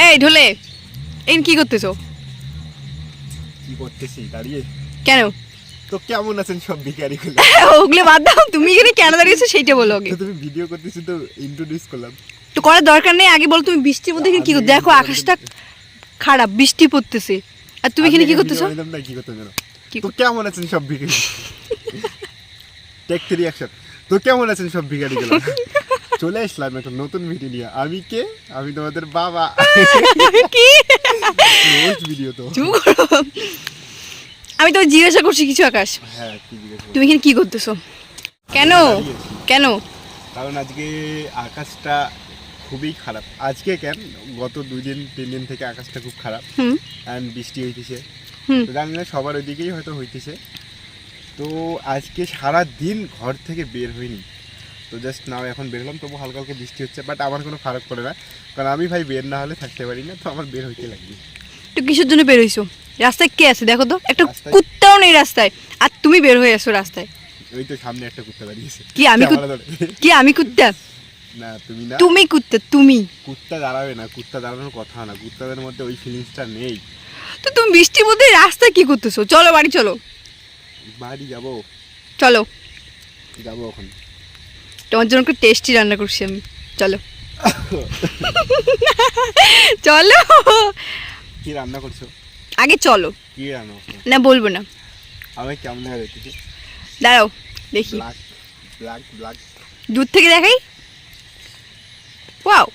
এই ঢোলে এই কি করতেছো? কি করতেছি দাঁড়িয়ে? কেন? তো কেমন আছেন সব ভিখারিগুলো? ওগুলো বাদ দাও, তুমি এখানে কেন দাঁড়িয়েছো সেইটা বলো আগে। তুমি ভিডিও করতেছি তো ইন্ট্রোডিউস করলাম। তো করার দরকার নেই, আগে বলো তুমি বৃষ্টির মধ্যে এখানে কি করছো? দেখো আকাশটা খারাপ, বৃষ্টি পড়তেছে, আর তুমি এখানে কি করতেছো? কি করতে জানো? কি তো কেমন আছেন সব ভিখারি? Take 3 action. তো কেমন আছেন সব ভিখারিগুলো? চলে আসলাম একটা নতুন ভিডিও নিয়ে। আমি কে? আমি তোমাদের বাবা। কি রোস্ট ভিডিও তো। চুপ করো। আমি তো জিজ্ঞাসা করছি কিছু আকাশ, হ্যাঁ কি জিজ্ঞেস করো? তুমি এখানে কি করতেছো? কেন কেন? কারণ আজকে আকাশটা খুবই খারাপ। আজকে কেন, গত 2-3 দিন থেকে আকাশটা খুব খারাপ। হুম অ্যান্ড বৃষ্টি হইতেছে। হুম তো জানি না সবার ওইদিকেই হয়তো হইতেছে। তো আজকে সারা দিন ঘর থেকে বের হইনি। তো জাস্ট নাও এখন বের হলাম, তবু হালকা হালকা বৃষ্টি হচ্ছে, বাট আমার কোনো ফারাক পড়ে না, কারণ আমি ভাই বের না হলে থাকতে পারি না, তো আমার বের হইতে লাগবে। তো কিসের জন্য বের হইছো? রাস্তায় কে আছে দেখো তো, একটা রাস্তায়- কুত্তাও নেই রাস্তায়, আর তুমি বের হয়ে আসো রাস্তায়। ওই তো সামনে একটা কুত্তা দাঁড়িয়েছে। কি আমি ক্যামেরা ধরে। কি আমি কুত্তা? না তুমি না, তুমি কুত্তা তুমি। কুত্তা দাঁড়াবে না, কুত্তা দাঁড়ানোর কথা না, কুত্তাদের মধ্যে ওই ফিলিংসটা নেই। তো তুমি বৃষ্টির মধ্যে রাস্তায় কি করতেছো? চলো বাড়ি চলো। বাড়ি যাবো, চলো, যাবো এখন। তোমার জন্য একটা টেস্টি রান্না করছি আমি, চলো। চলো কি রান্না করছো? আগে চলো। কি রান্না করছো? না বলবো না, আমি কেমন দেখা দেখতেছি? দাঁড়াও দেখি, ব্ল্যাক ব্ল্যাক ব্ল্যাক। দূর থেকে দেখাই। ওয়াও,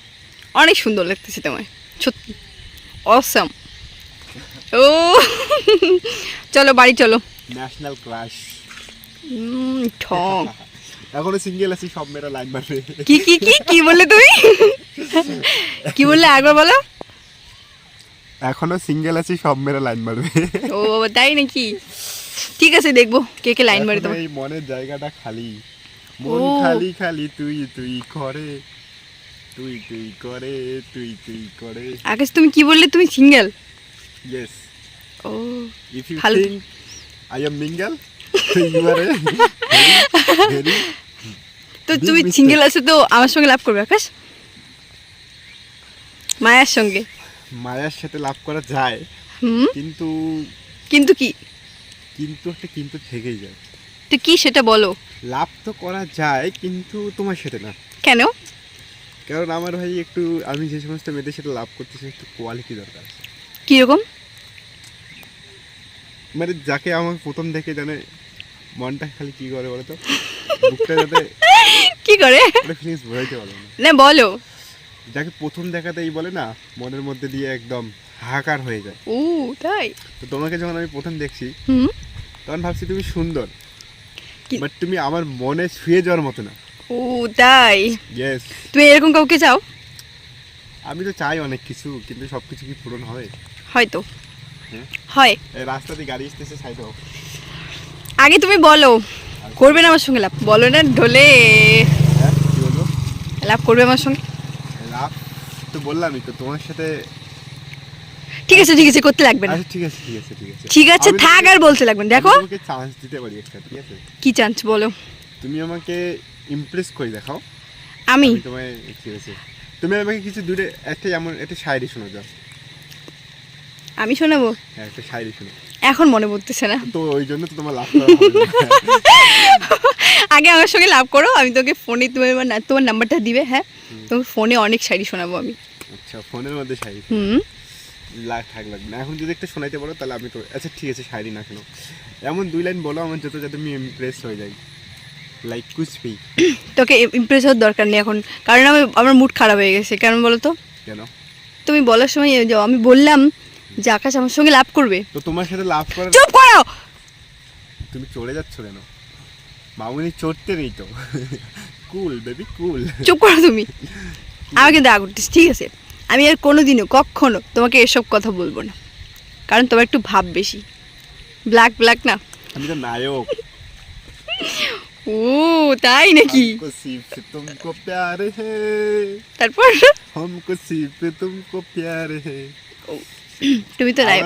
অনেক সুন্দর লাগতেছে তোমায়, সত্যি অসাম। ও চলো বাড়ি চলো। National crush. ঠং। এখনো সিঙ্গেল আছি, সব মেয়েরা লাইন মারবে। কি কি কি কি বললে তুমি? কি বললে একবার বলো। এখনো সিঙ্গেল আছি, সব মেয়েরা লাইন মারবে। ও তাই নাকি? ঠিক আছে দেখবো কে কে লাইন মারে এখনো তোমার। এই মনের জায়গাটা খালি, মন ও। খালি খালি, তুই তুই করে, তুই তুই করে, তুই তুই করে। আকাশ তুমি কি বললে, তুমি সিঙ্গেল? ইয়েস, ও ইফ ইউ ভালো। Think I am mingle, you are very. তো Big তুমি mistake. সিঙ্গেল আছো তো আমার সঙ্গে লাভ করবে আকাশ, মায়ের সঙ্গে। মায়ের সাথে লাভ করা যায়, হুম, কিন্তু কিন্তু কি? কিন্তু একটা কিন্তু থেকেই যায়। তো কি সেটা বলো। লাভ তো করা যায়, কিন্তু তোমার সাথে না। কেন? কারণ আমার ভাই একটু, আমি যে সমস্ত মেয়েদের সাথে লাভ করতেছি, একটু কোয়ালিটি দরকার আছে। কিরকম? মানে যাকে আমার প্রথম দেখে জানে মনটা খালি কি করে বলো তো, বুকটা যাতে কি করে? একটা ফিলিংস বোঝাইতে পারবো না। না বলো। যাকে প্রথম দেখাতেই বলে না, মনের মধ্যে দিয়ে একদম হাহাকার হয়ে যায়। ও তাই? তো তোমাকে যখন আমি প্রথম দেখছি, হুম। তখন ভাবছি তুমি সুন্দর, কি- বাট তুমি আমার মনে ছুঁয়ে যাওয়ার মতো না। ও তাই? ইয়েস। তুমি এরকম কাউকে চাও? আমি তো চাই অনেক কিছু, কিন্তু সব কিছু কি পূরণ হবে? হয়তো হ্যাঁ। হয়। এই রাস্তা দিয়ে গাড়ি আসতেছে, সাইড হোক। আগে তুমি বলো, করবে না আমার সঙ্গে লাভ? বলো না ঢোলে, হ্যাঁ কি বলবো? লাভ করবে আমার সঙ্গে? লাভ তো বললামই তো তোমার সাথে। ঠিক আছে ঠিক আছে, করতে লাগবে না। আচ্ছা ঠিক আছে ঠিক আছে ঠিক আছে ঠিক আছে আমি থাক, তোমাকে- আর বলতে লাগবে না। দেখো আমি তোমাকে চান্স দিতে পারি একটা, ঠিক আছে? কি চান্স বলো। তুমি আমাকে ইমপ্রেস করে দেখাও। আমি আমি তোমায়, ঠিক আছে, তুমি আমাকে কিছু দূরে একটা এমন একটা শায়রি শোনা যাও। আমি শোনাবো? হ্যাঁ একটা শায়রি শোনো। এখন মনে পড়তেছে না। তো ওই জন্য তো তোমার লাভ করা হবে না। আগে আমার সঙ্গে লাভ করো, আমি তোকে ফোনে তোমার নাম্বারটা দিবে, হ্যাঁ তোমাকে ফোনে অনেক শাড়ি শোনাবো আমি। আচ্ছা ফোনের মধ্যে শায়রি হুম। থাক লাগবে না। এখন যদি একটা শোনাইতে পারো তাহলে আমি তো, আচ্ছা ঠিক আছে শায়রি না শোনো, এমন 2 লাইন বলো আমার যাতে যাতে আমি ইমপ্রেস হয়ে যাই, লাইক কুচবি। তোকে ইমপ্রেস হওয়ার দরকার নেই এখন, কারণ আমার মুড খারাপ হয়ে গেছে। কেন বলো তো? কেন? তুমি বলার সময় আমি বললাম যে আকাশ আমার সঙ্গে লাভ করবে। তো তোমার সাথে লাভ করার, চুপ করো। তুমি চলে যাচ্ছ কেন? মামুনি চড়তে নেই তো। কুল বেবি কুল। চুপ করো তুমি, আমাকে দা করতেছ, ঠিক আছে? আমি আর কোনোদিনও কখনো তোমাকে এসব কথা বলবো না, কারণ তোমার একটু ভাব বেশি। ব্ল্যাক ব্ল্যাক না? আমি তো নায়ক। ও তাই নাকি? हमको सिर्फ तुमको प्यार है, তারপর हमको सिर्फ तुमको प्यार है। তুমি তো নাই।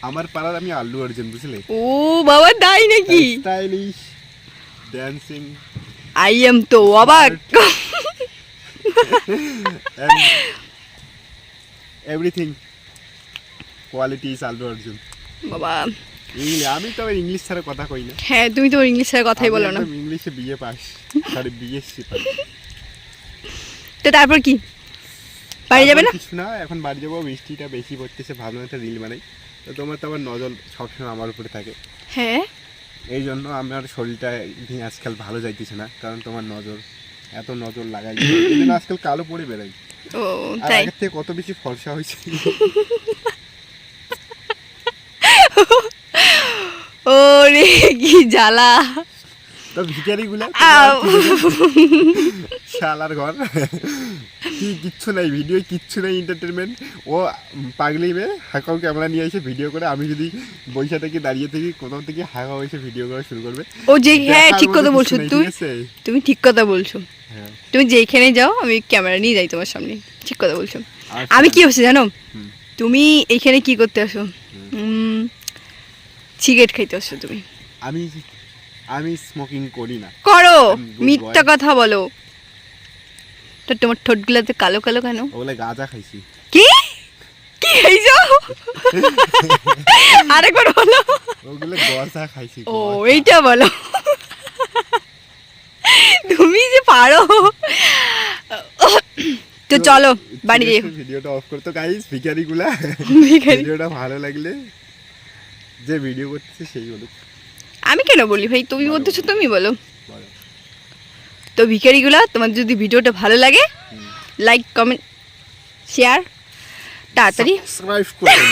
আমার পাড়ার আমি আল্লু অর্জুন, বুঝলে? ও বাবা তাই নাকি? স্টাইলিশ ড্যান্সিং আই এম তো অবাক। Everything quality is Allu Arjun. বাবা আমি তো আবার ইংলিশ ছাড়া কথা কই না। হ্যাঁ তুমি তো ইংলিশের কথাই বলো না। ইংলিশে BA pass, sorry BSc pass. তো তারপর কি বাড়ি যাবে না? কিছু না, এখন বাড়ি যাবো। বৃষ্টিটা বেশি পড়তেছে, ভাবলাম একটা রিল বানাই। তো তোমার তো আবার নজর সবসময় আমার উপরে থাকে, হ্যাঁ এই জন্য আমার শরীরটা নিয়ে আজকাল ভালো যাইতেছে না, কারণ তোমার নজর এত নজর লাগাই, এই জন্য আজকাল কালো পড়ে বেড়াই। ও আর তাই? আগের থেকে কত বেশি ফর্সা হয়েছে। ও রে কি জ্বালা। তো ভিখারিগুলা শালার ঘর কি কিচ্ছু নাই, ভিডিও কিচ্ছু নাই, এন্টারটেনমেন্ট। ও পাগলি মেয়ে হাঁকাও ক্যামেরা নিয়ে এসে ভিডিও করে, আমি যদি বৈশা থেকে দাঁড়িয়ে থেকে কোথাও থেকে হাঁকাও এসে ভিডিও করা শুরু করবে। ও যে হ্যাঁ দেখার ঠিক মতো কথা কিছু বলছো নাই, তুমি, ঠিক আছে? তুমি ঠিক কথা বলছো। হ্যাঁ, তুমি যেখানে যাও আমি ক্যামেরা নিয়ে যাই তোমার সামনে, ঠিক কথা বলছো। আচ্ছা। আমি কি হচ্ছে জানো, হুম। তুমি এইখানে কি করতে আসো? সিগারেট খাইতে আসো তুমি। আমি স্মোকিং করি না। করো, good মিথ্যা boy. কথা বলো। তো তোমার ঠোঁটগুলোতে কালো কালো কেন? ওগুলো গাঁজা খাইছি। কি কি খাইছো? আরেকবার বলো। ওগুলো গজা খাইছি। ও এইটা বলো। তুমি যে পারো। তো চলো বাড়ি যাই। ভিডিওটা অফ করতো গাইস, ভিখারিগুলা। ভিখারি। ভিডিওটা ভালো লাগলে যে ভিডিও করতেছে সেই বলুক। আমি কেন বলি ভাই, তুমি বলো। বলতেছো তুমি বলো। বলো। তো ভিখারিগুলা, তোমার যদি ভিডিওটা ভালো লাগে লাইক কমেন্ট শেয়ার তাড়াতাড়ি সাবস্ক্রাইব করে দিন।